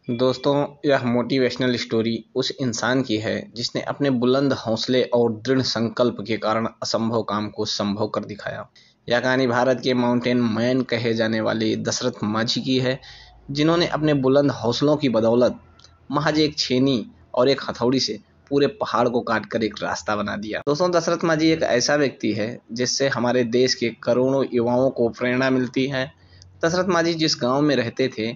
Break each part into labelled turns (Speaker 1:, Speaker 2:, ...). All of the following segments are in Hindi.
Speaker 1: दोस्तों, यह मोटिवेशनल स्टोरी उस इंसान की है जिसने अपने बुलंद हौसले और दृढ़ संकल्प के कारण असंभव काम को संभव कर दिखाया। यह कहानी भारत के माउंटेन मैन कहे जाने वाले दशरथ माझी की है, जिन्होंने अपने बुलंद हौसलों की बदौलत महज एक छेनी और एक हथौड़ी से पूरे पहाड़ को काटकर एक रास्ता बना दिया। दोस्तों, दशरथ माझी एक ऐसा व्यक्ति है जिससे हमारे देश के करोड़ों युवाओं को प्रेरणा मिलती है। दशरथ माझी जिस गांव में रहते थे,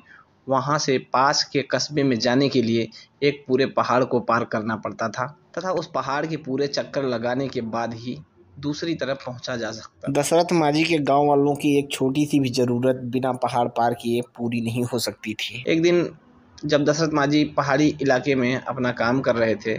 Speaker 1: वहां से पास के कस्बे में जाने के लिए एक पूरे पहाड़ को पार करना पड़ता था तथा उस पहाड़ के पूरे चक्कर लगाने के बाद ही दूसरी तरफ पहुंचा जा सकता था।
Speaker 2: दशरथ माझी के गांव वालों की एक छोटी सी भी जरूरत बिना पहाड़ पार किए पूरी नहीं हो सकती थी।
Speaker 1: एक दिन जब दशरथ माझी पहाड़ी इलाके में अपना काम कर रहे थे,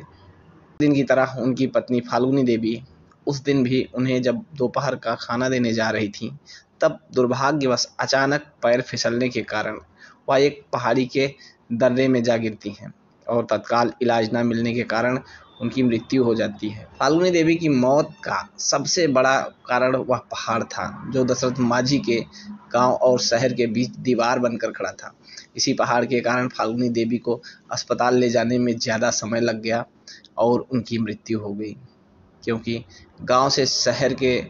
Speaker 1: दिन की तरह उनकी पत्नी फाल्गुनी देवी उस दिन भी उन्हें जब दोपहर का खाना देने जा रही थी, तब दुर्भाग्यवश अचानक पैर फिसलने के कारण वह एक पहाड़ी के दर्रे में जा गिरती हैं और तत्काल इलाज न मिलने के कारण उनकी मृत्यु हो जाती है। फाल्गुनी देवी की मौत का सबसे बड़ा कारण वह पहाड़ था जो दशरथ माझी के गांव और शहर के बीच दीवार बनकर खड़ा था। इसी पहाड़ के कारण फाल्गुनी देवी को अस्पताल ले जाने में ज़्यादा समय लग गया और उनकी मृत्यु हो गई, क्योंकि गांव से शहर के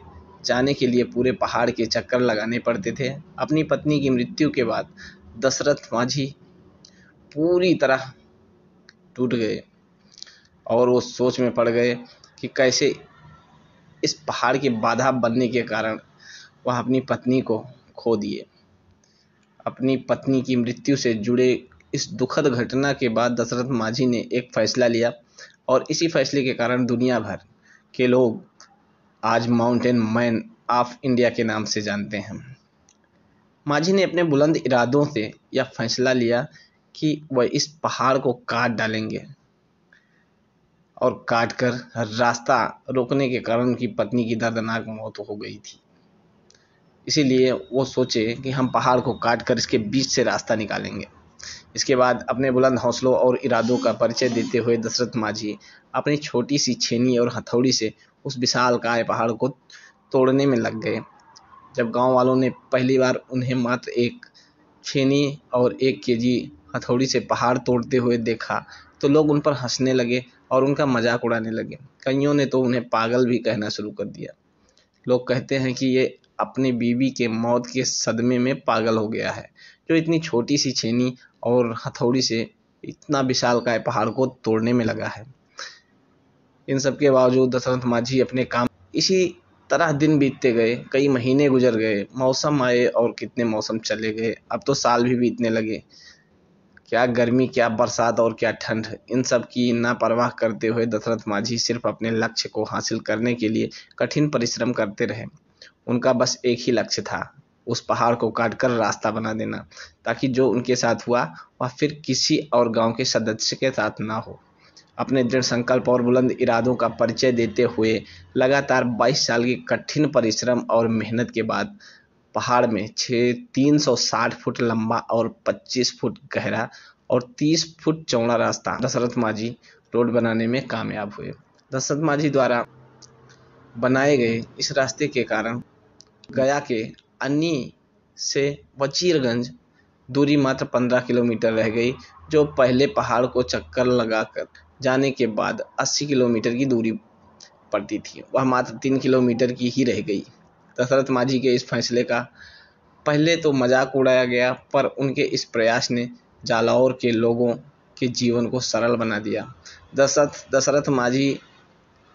Speaker 1: जाने के लिए पूरे पहाड़ के चक्कर लगाने पड़ते थे। अपनी पत्नी की मृत्यु के बाद दशरथ माझी पूरी तरह टूट गए और वो सोच में पड़ गए कि कैसे इस पहाड़ की बाधा बनने के कारण वह अपनी पत्नी को खो दिए। अपनी पत्नी की मृत्यु से जुड़े इस दुखद घटना के बाद दशरथ माझी ने एक फैसला लिया और इसी फैसले के कारण दुनिया भर के लोग आज माउंटेन मैन ऑफ इंडिया के नाम से जानते हैं। माझी ने अपने बुलंद इरादों से यह फैसला लिया कि वह इस पहाड़ को काट डालेंगे और काटकर रास्ता रोकने के कारण उनकी पत्नी की दर्दनाक मौत हो गई थी। इसीलिए वो सोचे कि हम पहाड़ को काटकर इसके बीच से रास्ता निकालेंगे। इसके बाद अपने बुलंद हौसलों और इरादों का परिचय देते हुए दशरथ माझी अपनी छोटी सी छेनी और हथौड़ी से उस विशालकाय पहाड़ को तोड़ने में लग गए। जब गांव वालों ने पहली बार उन्हें मात्र एक छेनी और 1 केजी हथौड़ी से पहाड़ तोड़ते हुए देखा, तो लोग उन पर हंसने लगे और उनका मजाक उड़ाने लगे। कईयों ने तो उन्हें पागल भी कहना शुरू कर दिया। लोग कहते हैं कि ये अपनी बीवी के मौत के सदमे में पागल हो गया है, जो इतनी छोटी सी छेनी और हथौड़ी से इतना विशालकाय पहाड़ को तोड़ने में लगा है। इन सब के बावजूद दशरथ माझी अपने काम इसी तरह दिन बीतते गए। कई महीने गुजर गए, मौसम आए और कितने मौसम चले गए। अब तो साल भी बीतने लगे। क्या गर्मी, क्या बरसात और क्या ठंड, इन सब की ना परवाह करते हुए दशरथ माझी सिर्फ अपने लक्ष्य को हासिल करने के लिए कठिन परिश्रम करते रहे। उनका बस एक ही लक्ष्य था, उस पहाड़ को काटकर रास्ता बना देना, ताकि जो उनके साथ हुआ वह फिर किसी और गांव के सदस्य के साथ ना हो। अपने दृढ़ संकल्प और बुलंद इरादों का परिचय देते हुए लगातार 22 साल की कठिन परिश्रम और मेहनत के बाद पहाड़ में 360 फुट लंबा और 25 फुट गहरा और 30 फुट चौड़ा रास्ता दशरथ माझी रोड बनाने में कामयाब हुए। दशरथ माझी द्वारा बनाए गए इस रास्ते के कारण गया के अन्नी से वजीरगंज दूरी मात्र 15 किलोमीटर रह गई, जो पहले पहाड़ को चक्कर लगाकर जाने के बाद 80 किलोमीटर की दूरी पड़ती थी, वह मात्र 3 किलोमीटर की ही रह गई। दशरथ माझी के इस फैसले का पहले तो मजाक उड़ाया गया, पर उनके इस प्रयास ने जालौर के लोगों के जीवन को सरल बना दिया। दशरथ माझी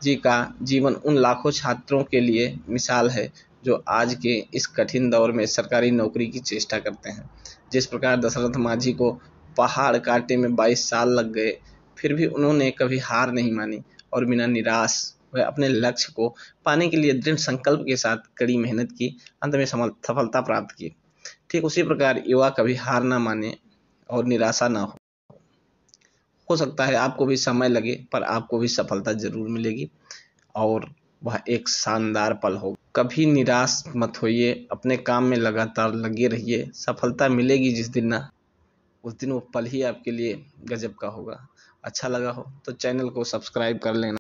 Speaker 1: जी का जीवन उन लाखों छात्रों के लिए मिसाल है जो आज के इस कठिन दौर में सरकारी नौकरी की चेष्टा करते हैं। जिस प्रकार दशरथ माझी को पहाड़ काटने में 22 साल लग गए, फिर भी उन्होंने कभी हार नहीं मानी और बिना निराश वह अपने लक्ष्य को पाने के लिए दृढ़ संकल्प के साथ कड़ी मेहनत की, अंत में सफलता प्राप्त की। ठीक उसी प्रकार युवा कभी हार ना माने और निराशा ना हो सकता है आपको भी समय लगे, पर आपको भी सफलता जरूर मिलेगी और वह एक शानदार पल होगा। कभी निराश मत होइए, अपने काम में लगातार लगे रहिए। सफलता मिलेगी जिस दिन ना, उस दिन वो पल ही आपके लिए गजब का होगा। अच्छा लगा हो तो चैनल को सब्सक्राइब कर लेना।